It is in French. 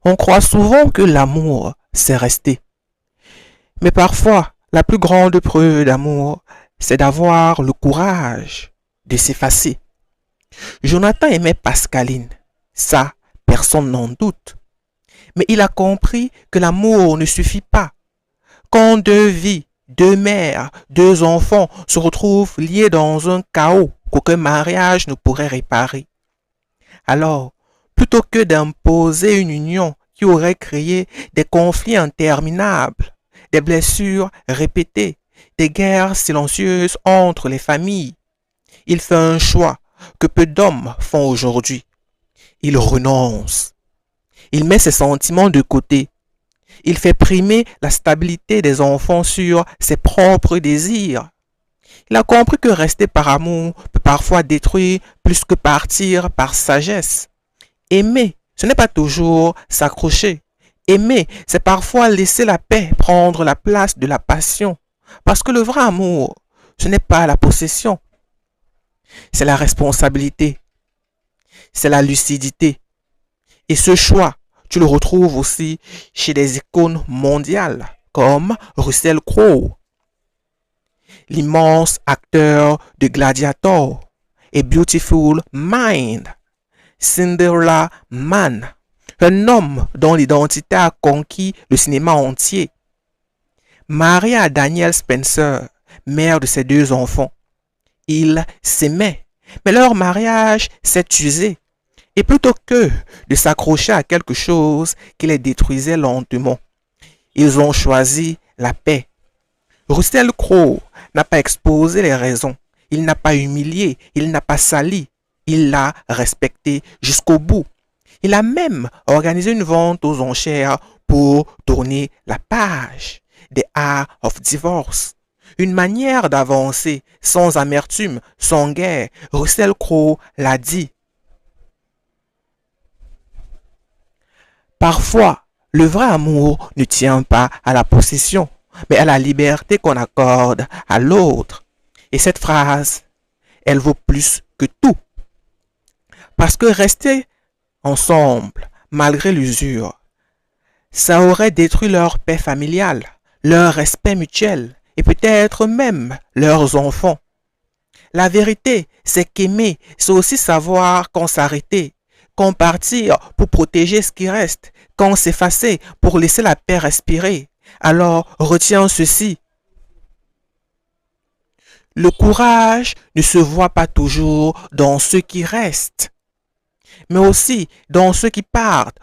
On croit souvent que l'amour, c'est rester. Mais parfois, la plus grande preuve d'amour, c'est d'avoir le courage de s'effacer. Jonathan aimait Pascaline. Ça, personne n'en doute. Mais il a compris que l'amour ne suffit pas. Quand deux vies, deux mères, deux enfants se retrouvent liés dans un chaos qu'aucun mariage ne pourrait réparer. Alors, plutôt que d'imposer une union qui aurait créé des conflits interminables, des blessures répétées, des guerres silencieuses entre les familles, il fait un choix que peu d'hommes font aujourd'hui. Il renonce. Il met ses sentiments de côté. Il fait primer la stabilité des enfants sur ses propres désirs. Il a compris que rester par amour peut parfois détruire plus que partir par sagesse. Aimer, ce n'est pas toujours s'accrocher. Aimer, c'est parfois laisser la paix prendre la place de la passion. Parce que le vrai amour, ce n'est pas la possession. C'est la responsabilité. C'est la lucidité. Et ce choix, tu le retrouves aussi chez des icônes mondiales comme Russell Crowe, l'immense acteur de Gladiator et Beautiful Mind, Cinderella Man, un homme dont l'identité a conquis le cinéma entier. Maria Danielle Spencer, mère de ses deux enfants. Ils s'aimaient, mais leur mariage s'est usé. Et plutôt que de s'accrocher à quelque chose qui les détruisait lentement, ils ont choisi la paix. Russell Crowe n'a pas exposé les raisons, il n'a pas humilié, il n'a pas sali, il l'a respecté jusqu'au bout. Il a même organisé une vente aux enchères pour tourner la page des Art of Divorce. Une manière d'avancer sans amertume, sans guerre. Russell Crowe l'a dit. Parfois, le vrai amour ne tient pas à la possession, mais à la liberté qu'on accorde à l'autre. Et cette phrase, elle vaut plus que tout. Parce que rester ensemble, malgré l'usure, ça aurait détruit leur paix familiale, leur respect mutuel et peut-être même leurs enfants. La vérité, c'est qu'aimer, c'est aussi savoir quand s'arrêter, quand partir pour protéger ce qui reste, quand s'effacer pour laisser la paix respirer. Alors retiens ceci. Le courage ne se voit pas toujours dans ceux qui restent, mais aussi dans ceux qui partent